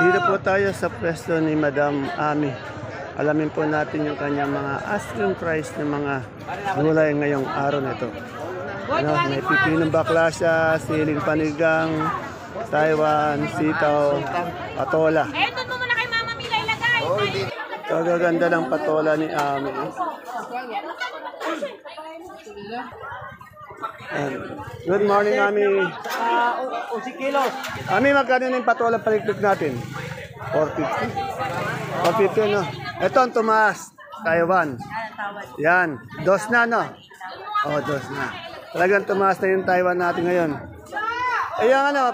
Dito po tayo sa pwesto ni Madam Ami. Alamin po natin yung kanyang mga asking price ng mga gulay ngayong araw na ito. May pipinong bakla siya, siling panigang, Taiwan, sitaw, patola. Doon mo muna kay Mama Mila ilagay. Kagaganda ng patola ni Ami. Good morning, Ami. 11 kilos. Ami, magkano na yung patola palikpik natin? 450. 450, no? Ito ang tumaas, Taiwan. Yan, dos na, no? Oh, dos na. Talagang tumaas na yung Taiwan natin ngayon. Eh, yung ano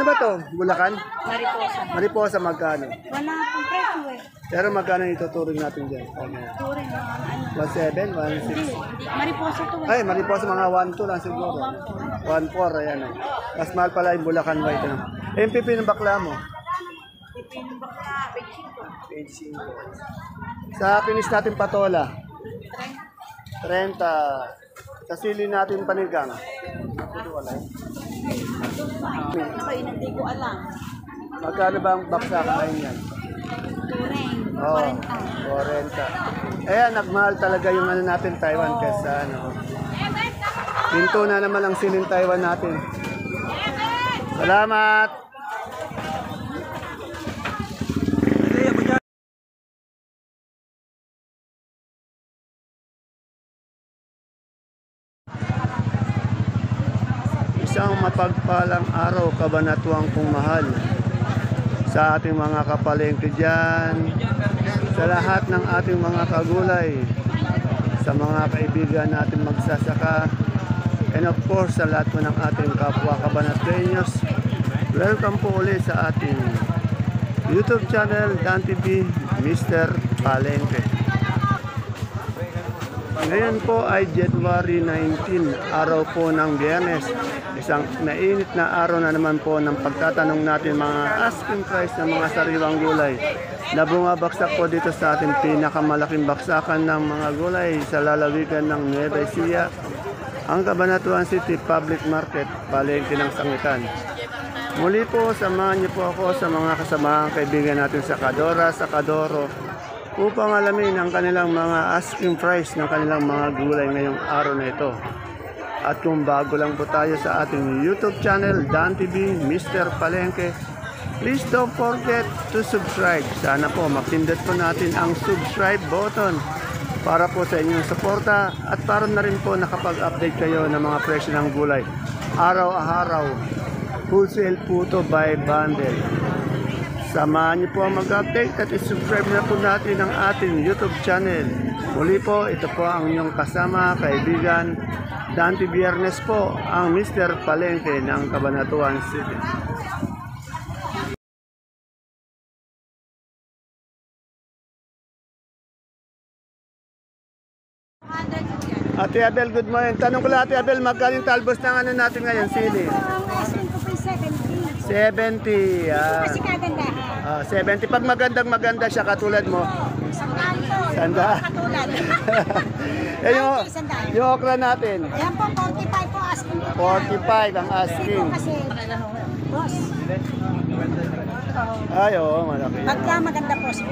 ba to? Bulacan? Mariposa. Mariposa, magkano? Wala akong presyo eh. Pero magkano ituturing natin dyan? Turing mga ano. 1.7, 1.6. Mariposa to eh. Ay, Mariposa, mga 1.2 lang siguro. 1.4, ayan. Oh. Mas mahal pala yung Bulacan White. Ano? Eh, yung pipi ng bakla mo? Pipinong bakla, 85. Sa kinis natin patola? 30. Sa sili natin panigang? Wala. Hindi ko alam. Magkano ba ang baksa kain yan? Turing, Oh, 40. 40. Ayan, nagmahal talaga yung ano natin Taiwan kesa ano. Pinto na naman ang siling Taiwan natin. Salamat! Isang mapagpalang araw, kabanatuang kong mahal sa ating mga kapalengke dyan, sa lahat ng ating mga kagulay, sa mga kaibigan natin magsasaka, and of course sa lahat po ng ating kapwa kabanatuenyos. Welcome po ulit sa ating YouTube channel, Dan TV, Mr. Palengke. Ngayon po ay January 19, araw po ng Biyernes. Isang mainit na araw na naman po ng pagtatanong natin mga asking price ng mga sariwang gulay na bumabaksak po dito sa ating pinakamalaking baksakan ng mga gulay sa lalawigan ng Nueva Ecija, ang Cabanatuan City Public Market, palengke ng Sangitan. Muli po, samahan niyo po ako sa mga kasamahang kaibigan natin sa Kadora, sa Kadoro, upang alamin ang kanilang mga asking price ng kanilang mga gulay ngayong araw na ito. At kung bago lang po tayo sa ating YouTube channel, Dan TV, Mr. Palengke, please don't forget to subscribe. Sana po makindot po natin ang subscribe button para po sa inyong suporta at para na rin po nakapag-update kayo ng mga presyo ng gulay. Araw-araw, wholesale po to by bundle. Samahan niyo po ang mag-update at isubscribe na po natin ang ating YouTube channel. Muli po, ito po ang inyong kasama, kaibigan, Dante Biyernes po, ang Mr. Palengke ng Cabanatuan City. Ate Abel, good morning. Tanong ko lang, Ate Abel, magkano yung talbos ng ano natin ngayon, sili? Ang asking ko po 70. 70. Kasi kagandahan. 70. Pag maganda siya katulad mo. Sandaan po. Sandaan. Katulad. Eh, yung okra natin. Ayan po, 45 po asking ko. 45 ang asking. Kasi, boss, Ay, oo, malaki. pagka maganda po, 50.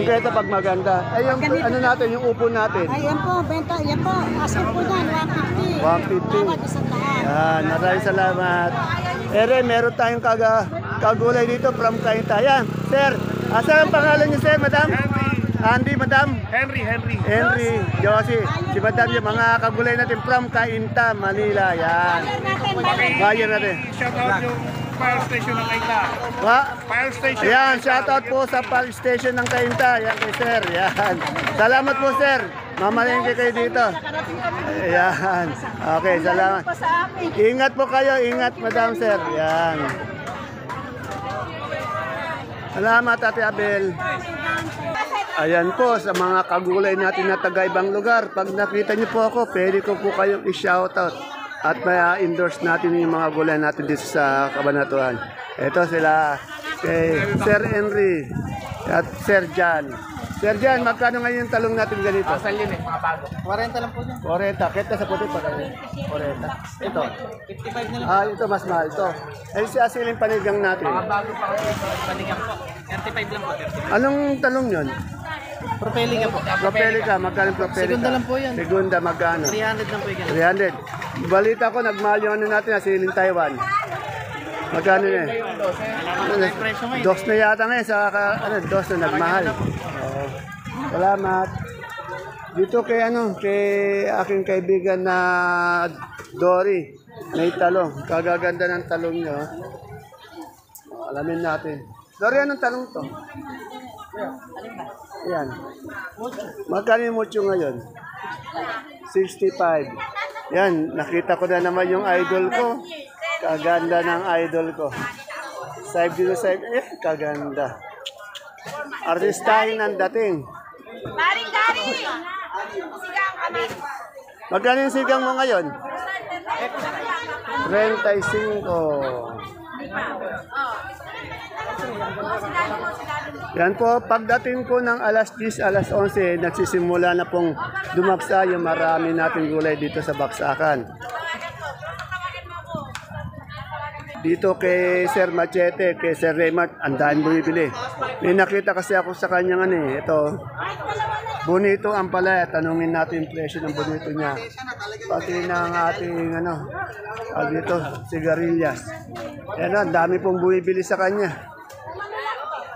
50 pag maganda. Ay, yung ano natin, yung upo natin. Ayan po, benta, yan po, asking po yan, 150. 150. Bawat isang daan. Yan, maraming salamat. Ere, meron tayong kagulay dito from Cainta. Yan, sir. Asa ang pangalan niyo, sir, madam? Andy, madam? Henry, Josie. Si madam yung mga kagulay natin from Cainta, Manila. Yan. Bayan natin. Shout out yung fire station ng Kainta. Fire station. Ayan, shoutout po sa fire station ng Cainta. Yan kay sir. Yan. Salamat po, sir. Mamalengke kayo dito. Ayan. Okay, salamat. Ingat po kayo. Ingat, madam, sir. Yan. Salamat, Ate Abel. Ayan po, sa mga kagulay natin na taga-ibang lugar. Pag nakita niyo po ako, pwede ko po kayong i-shoutout. At ma-endorse natin yung mga gulay natin dito sa Cabanatuan. Ito sila, kay Sir Henry at Sir John. Sir Jan, magkano ngayon yung talong natin ganito? Pasal yun eh, mga bago. 40 lang po dyan. 40. Kita sa puti pa rin. 40. Ito. 55 na lang. Ito mas mahal to. Eh, si asiling panigang natin. Mga bago pa kasi panigang po. 35 lang po. 35. Anong talong yun? Propelica po. Propelica, magkano yung propelica? Segunda lang po yan. Segunda, magkano? 300 lang po yung ganun. 300. Balita ko, nagmahal yung ano natin, asiling Taiwan. Magkano na eh? Presyo ngayon. Dos na yata ngayon, sa dos na nagmahal. Oo. Salamat. Dito kay aking kaibigan na Dory, may talong. Kagaganda ng talong niyo. Alamin natin. Dory, anong talong to? Yan. Magkano yung mucho ngayon? 65. Yan, nakita ko na naman yung idol ko. Kaganda ng idol ko. Side dito side. Kaganda. Artistahin ang dating. Dari! Sigang kami. Magkano yung sigang mo ngayon? 35. Yan po, pagdating po ng alas 10, alas 11, nagsisimula na pong dumagsa yung marami nating gulay dito sa Baksakan. Dito kay Sir Machete, kay Sir Raymart, ang daan bumibili. May nakita kasi ako sa kanyang ito, bonito ang palaya. Tanungin natin yung presyo ng bonito niya. Pati ng ating dito, sigarilyas. Yan, dami pong bumibili sa kanya.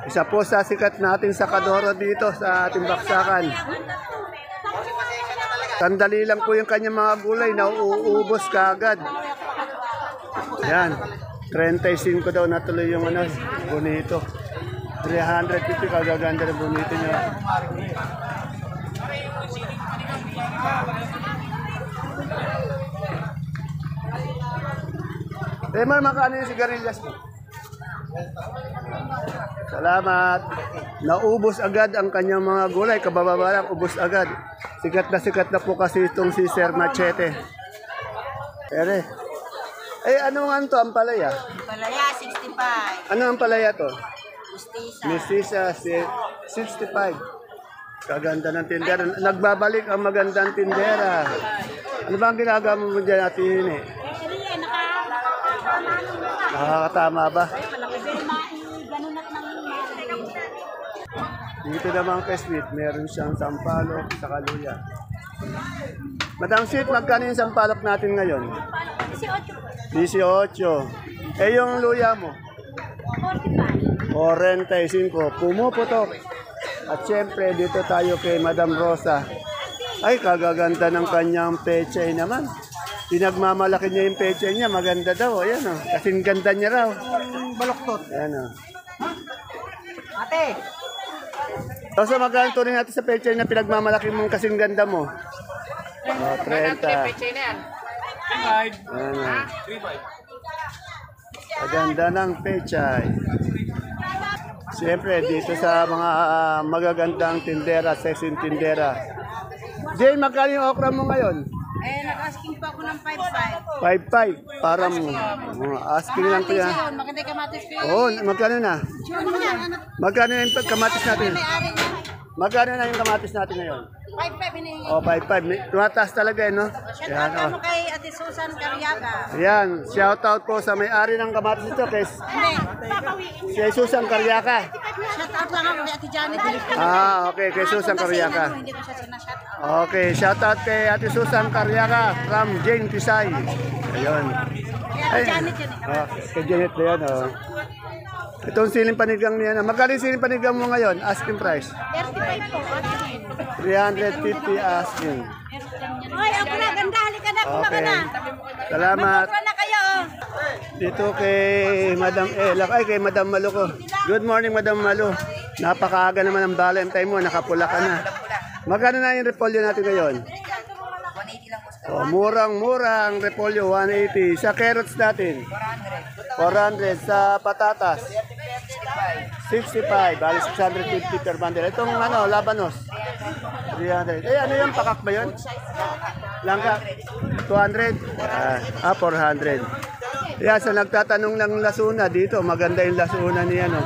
Isa po sa sikat nating sakadoro dito sa ating Baksakan. Sandali lang po yung kanyang mga gulay na uubos kaagad. Yan. 35 daw natuloy yung bonito. 350 kagaganda ng bonito niya. Remar, makano yung sigarilyas mo? Salamat. Naubos agad ang kanyang mga gulay. Kabababarang ubos agad. Sikat na po kasi itong si Sir Machete. Ere. Ano nga ito ang palaya? Palaya, 65. Ano ang palaya to? Mistisa. Mistisa, 65. Kaganda ng tindera. Nagbabalik ang magandang tindera. Ano ba ang ginagawa mo dyan natin eh? Nakakatama ba? Dito naman kay Sweet, meron siyang sampalok sa kaluya. Madam Sweet, magkano yung sampalok natin ngayon? 18. Yung luya mo? 45. Pumuputok. At syempre, dito tayo kay Madam Rosa. Ay, kagaganda ng kanyang pechay naman. Pinagmamalaki niya yung pechay niya. Maganda daw. Ayan o. Kasing ganda niya raw. Baloktot. Ayan o. Ate! So, magkano tuloy natin sa pechay na pinagmamalaki mong kasing ganda mo? 30. Pechay na yan. 35. Ayan o. Maganda ng pechay. Siyempre, dito sa mga magagandang tindera, sexy tindera. Jane, magkano yung okra mo ngayon? Nag-asking pa ako ng 5.5. 5.5. Parang asking lang ko yan. Maganda kamatis ko. Oo, magkano na? Magkano na yung kamatis natin? May-ari niya. Magkano na yung kamatis natin ngayon? 5.5 hinihingi. O, 5.5. Tumataas talaga no? Shout Yan, out mo kay Ate Susan Carriaga. Ayan, shout out po sa may-ari ng kamatis ito, kay Hindi. si Susan Carriaca. Shout out lang ako kay Ate Janet. Okay, kay Susan Carriaca. Hindi ko siya sinashout out. Okay, shout out kay Ate Susan Carriaca from Jane Pisay. Ayun. Kay Ate Janet yan eh. Kay Janet na yan, Itong siling panigang niya. Magkano yung siling panigang mo ngayon? Asking price? 35 po. 350 asking. Hoy, ako na. Ganda. Halika na. Kuma ka na. Salamat. Magpapra na kayo. Dito kay Madam Elak, kay Madam Malu ko. Good morning, Madam Malu. Napakaaga naman ang Valentine mo, nakapula ka na. Magkano na yung repolyo natin ngayon? 180 lang po. Oh, murang-murang repolyo, 180. Sa carrots natin? 400. Sa patatas? 65. Bali 650 per bundle. Itong labanos? 300. Ano yung pakak ba yun? Langka? 200? 400. Kaya sa nagtatanong ng lasuna dito, maganda yung lasuna niya, no?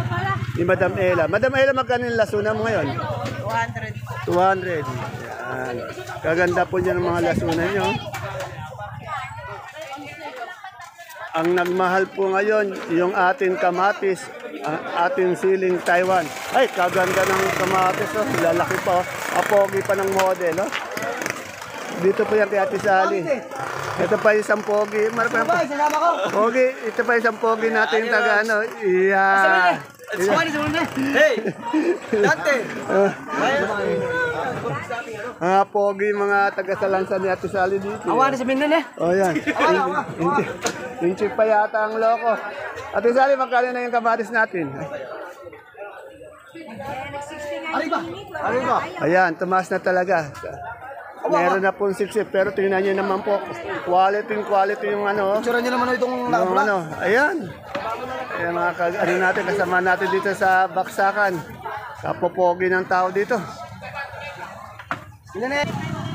ni Madam Ella. Madam Ella, magkano yung lasuna mo ngayon? 200. 200. Yan. Kaganda po niya ng mga lasuna nyo. Ang nagmahal po ngayon, yung ating kamatis, ang ating siling Taiwan. Ay, kaganda ng kamatis, oh. Lalaki pa, oh. Apogi pa ng model, oh. Dito po yan kay Ate Sally. Ito pa isang pogi. Pogi, ito pa isang pogi natin yung taga ano. Yeah. Hey! Dante! Mga pogi, mga taga-salansan ni Ate Sally dito. Awa na sa Minan eh. Oh, yan. Yung chief pa yata ang loko. Ate Sally, magkano na yung kamatis natin? Ayan, tumaas na talaga. Meron na pong 60, pero tingnan nyo naman po, quality yung ano. Tsura niyo naman itong Yung ano, ayan. Ayan mga ano natin, kasama natin dito sa Baksakan. Kapopogi ng tao dito.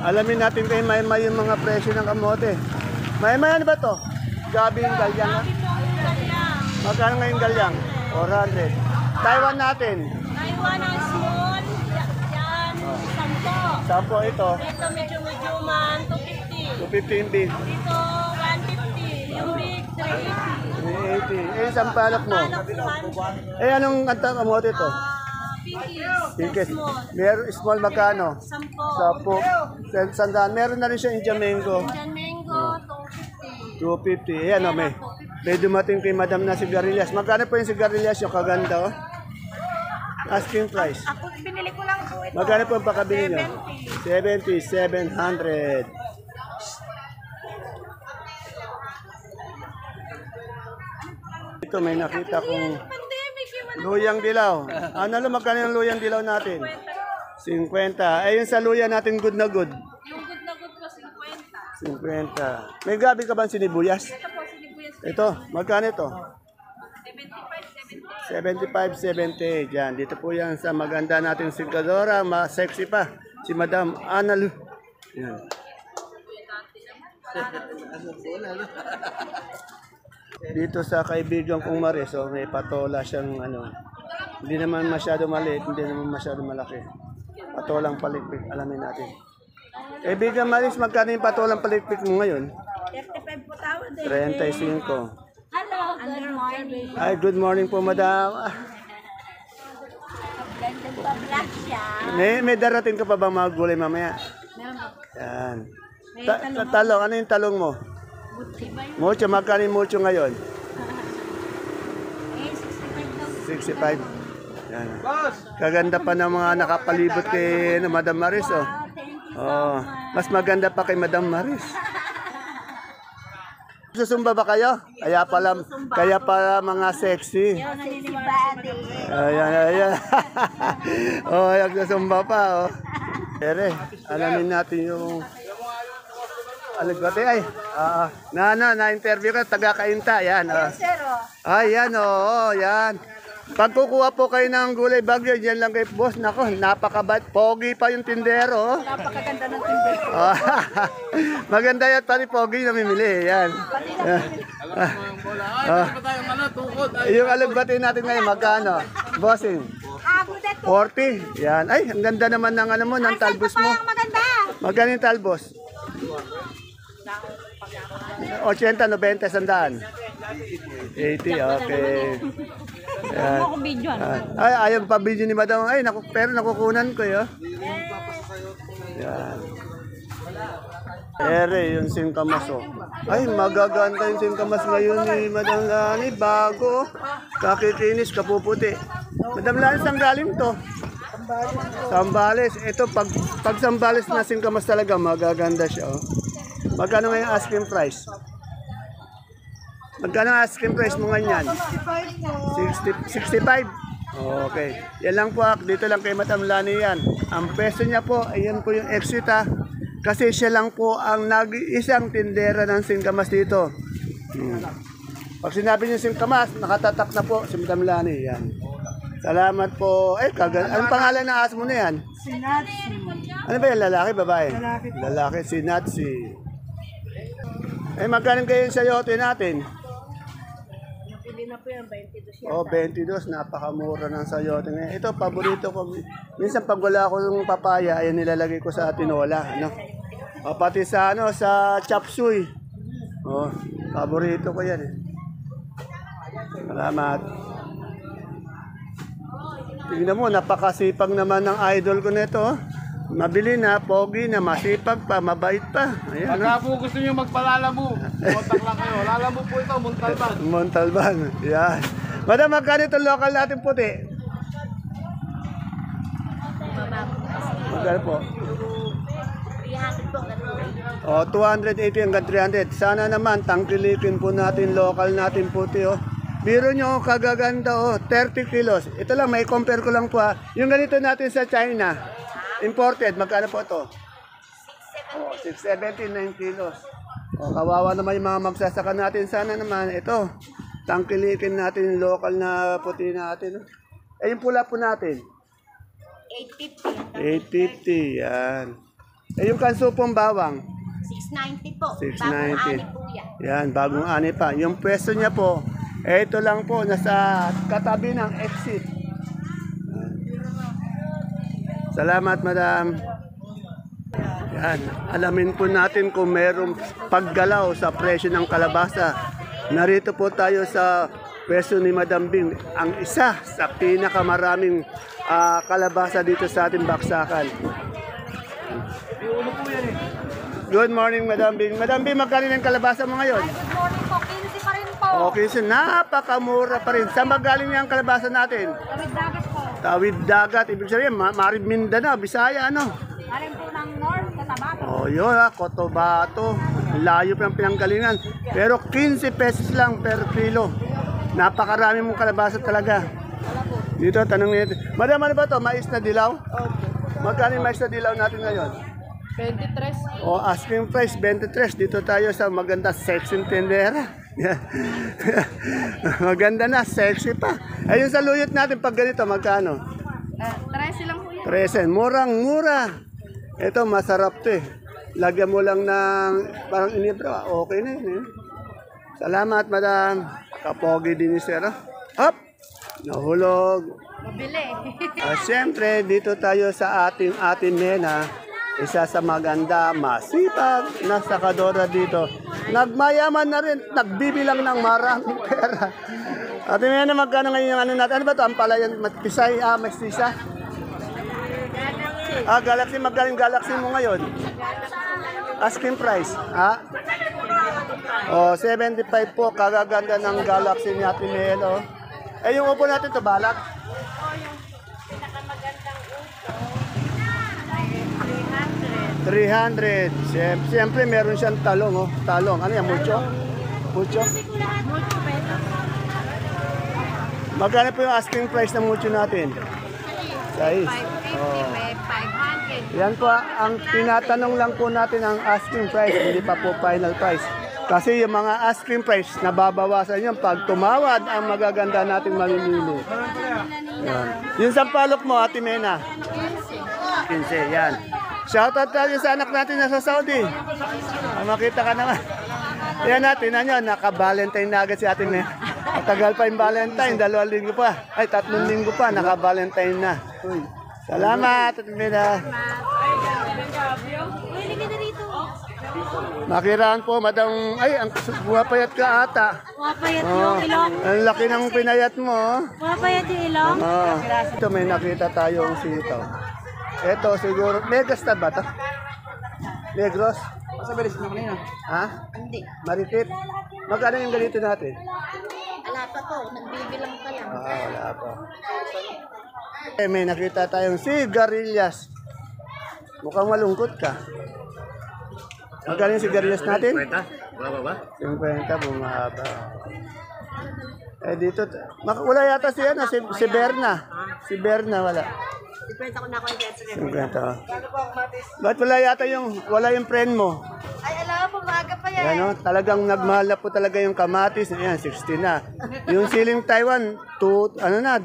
Alamin natin kay Maymay yung mga presyo ng kamote. Maymay, ano ba to? Gabi yung galyang. Ha? Magkano ngayon galyang? 400. Taiwan natin. Taiwan ang small. Yan, 10. Sampo ito. Ito medyo man, 250. 250 yung big. Dito, 150. Yung big, 380. 380. Eh, sampalok mo. Palok, 1. Eh, anong kamote to? Pinkies. Pinkes. Small. Meron small magkano? 10. Sandaan. Meron na rin siya Indian mango. Indian mango, 250. 250. Ayan o, may dumating kay Madam na sigarilyas. Magkano po yung sigarilyas yung kaganda o? Asking price. Ako, pinili ko lang po ito. Magkano po ang pakabili nyo? 70. 700. Ito may nakita kong Pandemic yung luyang dilaw. Ano lang magkano yung luyang dilaw natin? 50. Eh yung sa luya natin good na good. Yung good na good po, 50. 50. May gabi ka ba sinibuyas? Ito po, sinibuyas. Ito, magkano ito? 75, 70. 75, 70. Diyan, dito po yan sa maganda nating singkadora. Sexy pa. Si Madam Analu. Yan. Dito sa kaibigan kong Maris, so may patola siyang ano. Hindi naman masyado maliit, hindi naman masyado malaki. Patolang palikpik, alamin natin. Kaibigan Maris, magkano yung patolang palikpik mo ngayon? 35 po tawad eh. 35. Hello, good morning. Ay, good morning po, Madam. Ganda pa black siya. May darating ka pa bang mga gulay mamaya? Meron po. Yan. Talong, ano yung talong mo? Buti ba yun? Mucho, magkano yung mucho ngayon? Eh, 65 daw. 65. Yan. Kaganda pa ng mga nakapalibot kay Madam Maris, oh. Thank you. Oh, mas maganda pa kay Madam Maris. Susumba ba kayo? Kaya pala mga sexy. Yung naninibati. Ayan, ayan. Oh, nagsusumba pa, oh. Ere, alamin natin yung alagbate ay. Na-interview ka, taga-Kainta, yan. Zero. Ay, yan, oo, yan. Pag kukuha po kayo ng gulay bagyo, yan lang kay boss. Nako, napakabait. Pogi pa yung tindero. Oh. Napakaganda ng tindero. Maganda yan, pari pogi namimili. Yan. Yung alagbate natin ngayon, magkano? Bossing. Abudet 40. Yan. Ay, ang ganda naman ng ano mo, ng talbos mo. maganda. Magkano yung talbos? 80, 90, 100. 80, okay. Yan. Ay, ayaw pa video ni Madam. Ay, pero nakukunan ko yun. Yan. Ere, yung singkamas, oh. Ay, magaganda yung singkamas ngayon ni Madam Lani. Bago. Kakikinis, kapuputi. Madam Lani, saan galing to? Sambales. Ito, pag sambales na singkamas talaga, magaganda siya, oh. Magkano ngayon asking price? Magkano ang asking price mo ngayon? 65. Okay. Yan lang po. Dito lang kay Madam Lani yan. Ang peso niya po, ayan po yung exit ha. Kasi siya lang po ang nag-isang tindera ng singkamas dito. Pag sinabi niyo singkamas, nakatatak na po si Madam Lani. Yan. Salamat po. Ay, anong pangalan ng aso mo na yan? Sinatsi. Ano ba yan? Lalaki, babae? Lalaki, si Natsi. Eh, magkano kayo yung sayote natin? Napili na na po yan, 22 yan. Oh, 22, napakamura ng sayote ngayon. Ito, paborito ko. Minsan pag wala akong papaya, ayan nilalagay ko sa tinola, ano. O, pati sa ano, sa chop suey. Oh, paborito ko 'yan eh. Salamat. Tingnan mo, napakasipag naman ng idol ko nito. Oh. Mabili na, pogi na, masipag pa, mabait pa. Ayan, Pagka po gusto nyo magpalalamu, contact lang kayo. Lalamu po ito, Montalban. Montalban. Yan. Madam, magkano itong local natin puti? Magkano po? 300 po, ganun. O, 280 hanggang 300. Sana naman, tangkilikin po natin, local natin puti, oh. Biro nyo, kagaganda, oh. 30 kilos. Ito lang, may compare ko lang po, ha. Yung ganito natin sa China, imported, magkano po ito? 670, 9 kilos. O, kawawa naman yung mga magsasaka natin. Sana naman, ito, tangkilikin natin yung local na puti natin. Oh. Eh, yung pula po natin? 850. 850, yan. Eh, yung kanso pong bawang? 690 po. 690. Bagong ani po yan. Yan, bagong ani pa. Yung pwesto niya po, ito lang po, nasa katabi ng exit. Yan. Salamat, madam. Yan, alamin po natin kung merong paggalaw sa presyo ng kalabasa. Narito po tayo sa pwesto ni Madam Bing, ang isa sa pinakamaraming kalabasa dito sa ating baksakan. Good morning, Madam Bing. Madam Bing, magkano yung kalabasa mo ngayon? Good morning po, 15 pa rin po. Okay, so napakamura pa rin. Saan ba galing yung kalabasa natin? Tawid dagat po. Tawid dagat. Ibig sabihin, Marid Mindanao, Bisaya, ano? Galing po ng North, Cotabato. Oh, yun ha, Cotabato. Layo pa ang pinanggalingan. Pero 15 pesos lang per kilo. Napakarami mong kalabasa talaga. Dito, tanong nito. Madam, ano ba to? Mais na dilaw? Magkano yung mais na dilaw natin ngayon? 23. O, asking price, 23. Dito tayo sa maganda, sexy tendera. Maganda na, sexy pa. Ayun sa luyot natin, pag ganito, magkano? 13 lang po yan. 13. Murang-mura. Ito, masarap to eh. Lagyan mo lang ng parang inibra. Okay na yun eh. Salamat, madam. Kapogi din ni sir. Hop! Nahulog. Mabili. Siyempre, dito tayo sa ating Mena. Isa sa maganda, masipag na sakadora dito. Nagmayaman na rin, nagbibilang ng maraming pera. Ate Mena, magkano ngayon yung ano natin? Ano ba ito? Ampalayan, Pisay, Mestisa? Galaxy, magkano yung Galaxy mo ngayon? Asking price, ha? Oh, 75 po, kagaganda ng Galaxy ni Ate Mena. Eh, yung upo natin to balag? Pinakamagandang upo, 300. 300. Siyempre, meron siyang talong, oh. Talong. Ano yan? Mucho? Mucho? Mucho pesos. Magkano po yung asking price ng mucho natin? 6. 550, may 500. Yan po, ang tinatanong lang po natin ang asking price, hindi pa po final price. Kasi yung mga asking price, nababawasan yun pag tumawad ang magaganda nating mamimili. Yan. Yung sampalok mo, Ate Mena? 15, yan. Shoutout tayo sa anak natin na sa Saudi. Makita ka naman. Yan natin, naka-Valentine na agad si Ate Mena. Matagal pa yung Valentine, 2 linggo pa. Ay, 3 linggo pa, naka-Valentine na. Salamat, Ate Mena. Uy, lagyan na rito. Makiraan po, madam. Ay, ang payat ka ata. Mapayat yung ilong. Ang laki ng pinayat mo. Mapayat yung ilong. Oh. Ito, may nakita tayong sitaw. Ito, siguro, Megastar ba ito? Negros? Sa bilis na kanina. Ha? Hindi. Maritit? Magkano yung ganito natin? Wala pa po. Nagbibilang pa lang. Wala pa. Eh, may nakita tayong sigarilyas. Mukhang malungkot ka. Magkano yung sigarilyas natin? 50? Bumaba? 50, bumaba. Eh, dito, wala yata si Berna. Si Berna, wala. 50 ko na ako yung 50. Ba't wala yung friend mo? Ay, alam po, maaga pa yan. Yan, oh, talagang nagmahal na po talaga yung kamatis. Ayan, 60 na. Yung siling Taiwan, 2,000 na,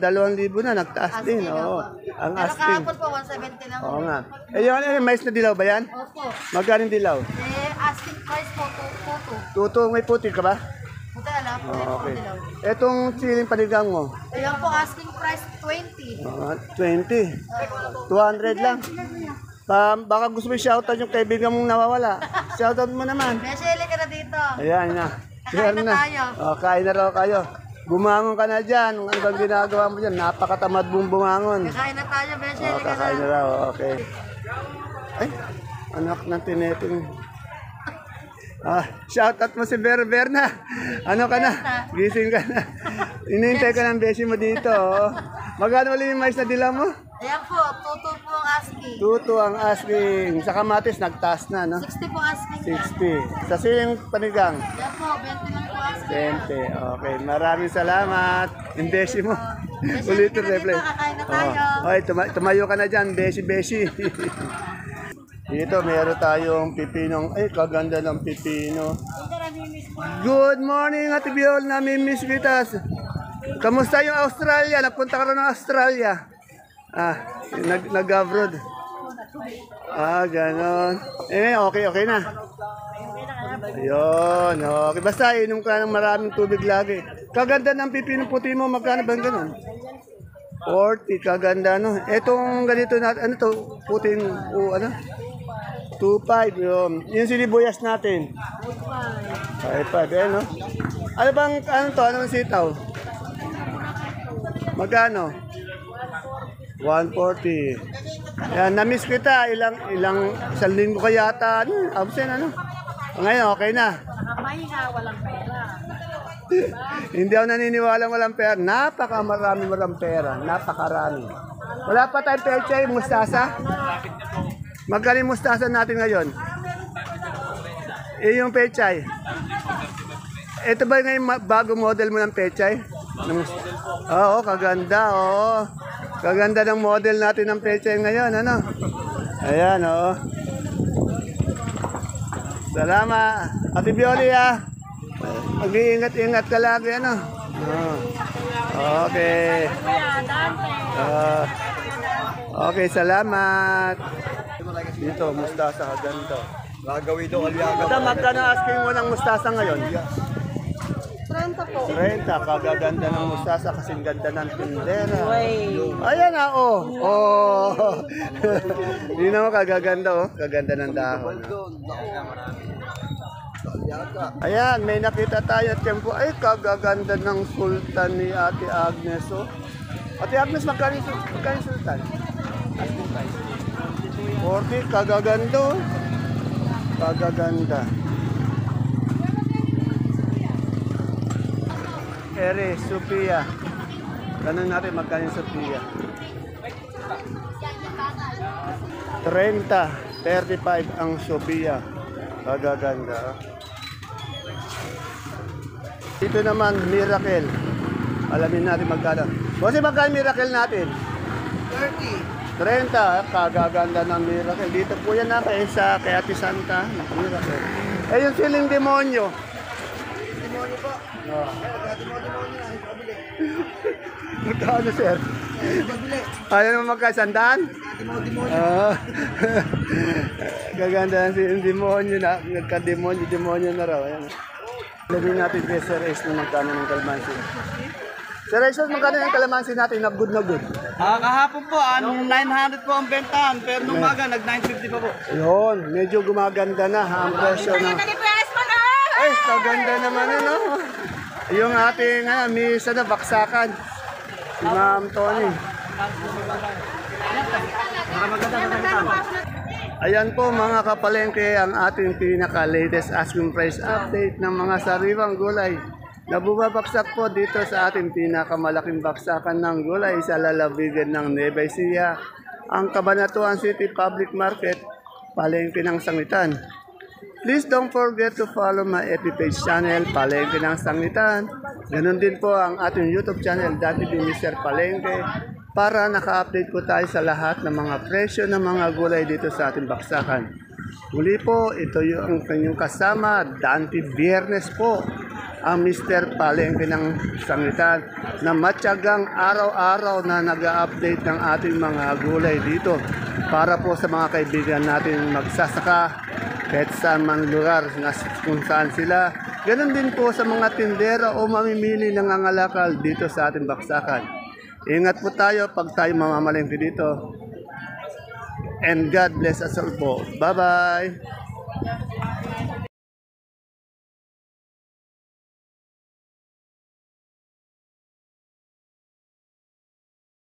nagtaas din. Oo, ang Pero asking. kahapon po, 170 lang. Oo nga. Eh, yung mais na dilaw ba yan? Opo. Magkano dilaw? Asking price po, 2. Tuto, may puti ka ba? Buta alam po. Okay. Etong siling panigang mo? Ayan po, asking price 20. 20. 200 lang. Baka gusto mo shoutout yung kaibigan mong nawawala. Shoutout mo naman. Beshele ka na dito. Ayan na. Kakain na tayo. Kain na raw kayo. Bumangon ka na dyan. Ano bang ginagawa mo dyan? Napakatamad mong bumangon. Kakain na tayo, Beshele ka Kakain na na. raw. Okay. Ay, anak ng tineting. Shoutout mo si Berna. Ano ka na? Gising ka na. Inintay ka ng beshi mo dito. Magkano ulit yung mais na dila mo? Ayan po, tuto po ang asking. Tuto ang asking. Sa kamatis, nagtaas na, no? 60 po asking. 60. Sa siling panigang? Ayan po, 20 lang po asking. 20. Okay, maraming salamat. Yung beshi mo. Beshi, Ulitin ka na replay. dito, kakain na tayo. Okay, tumayo ka na dyan, beshi. Dito, meron tayong pipinong, ay, kaganda ng pipino. Good morning, Ate Biol, namimiss kita. Kamusta yung Australia? Nagpunta ka rin ng Australia? Nag-abroad. Ganon. Okay na. Ayun, okay. Basta inom ka ng maraming tubig lagi. Kaganda ng pipinong puti mo, magkano ba ganon? 40, kaganda, no? Etong ganito natin, ano to? Puting, ano? 2.5 yun. Yung sinibuyas natin. 5.5, eh, no? Ano bang, ano to? Anong sitaw? Magkano? 140. Yan, na-miss kita. Isang linggo ka yata. Absent, ano? Ngayon, okay na. Nakamahinga, walang pera. Hindi ako naniniwala walang pera. Napakarami walang pera. Napakarami. Wala pa tayong pechay, mustasa? Magkano yung mustasa natin ngayon? Yung pechay. Ito ba ngayon bago model mo ng pechay? Oo, kaganda, oo. Kaganda ng model natin ng pechay ngayon, ano? Ayan, oo. Salamat. Ate Bioli, mag-iingat-ingat ka lagi, ano? Okay. Okay, salamat. Dito, mustasa ka ganito. Gagawin daw aliaga. Madam, magkano asking mo ng mustasa ngayon? 30 po. 30, kagaganda ng mustasa kasing ganda ng tindera. Ayan Hindi naman kagaganda, kaganda ng dahon. Ayan, may nakita tayo at tempo. Ay, kagaganda ng sultan ni Ate Agnes, Ate Agnes, magkano yung sultan? Asking price. 40, kagaganda, Kagaganda. Ere, Sophia. Tanong natin magkano yung Sophia. 30, 35 ang Sophia. Kagaganda. Dito naman, Miracle. Alamin natin magkano. Kasi magkano Miracle natin? 30, kagaganda ng Miracle. Dito po yan natin sa kay Ate Santa. Miracle. Yung siling demonyo. Demonyo po. Magkano, sir? Ayaw naman magkasandaan? Gaganda ng siling demonyo na. Nagka-demonyo na raw. Ayan. Lagyan natin kay Sir Ace na magkano ng kalamansi. Sir Ace, magkano ng kalamansi natin na good na good? Kahapon po, 900 po ang bentahan, pero nung umaga, nag-950 pa po. Yun, medyo gumaganda na ang presyo na. Ay, kaganda naman ano. Yung ating miss na baksakan. Si Ma'am Tony. Ayan po mga kapalengke ang ating pinaka-latest asking price update ng mga sariwang gulay na bumabaksak po dito sa ating pinakamalaking baksakan ng gulay sa lalawigan ng Nueva Ecija, ang Cabanatuan City Public Market, Palengke ng Sangitan. Please don't forget to follow my FB page channel, Palengke ng Sangitan. Ganon din po ang ating YouTube channel, Dati Din Mr. Palengke, para naka-update po tayo sa lahat ng mga presyo ng mga gulay dito sa ating baksakan. Muli po, ito yung kanyang kasama, Dante Biernes po, ang Mr. Palengke ng Sangitan, na matyagang araw-araw na nag-update ng ating mga gulay dito para po sa mga kaibigan natin magsasaka kahit saan man lugar kung saan sila Ganon din po sa mga tindera o mamimili ng nangangalakal dito sa ating baksakan. Ingat po tayo pag tayo mamamalengke dito. And God bless us all po. Bye-bye!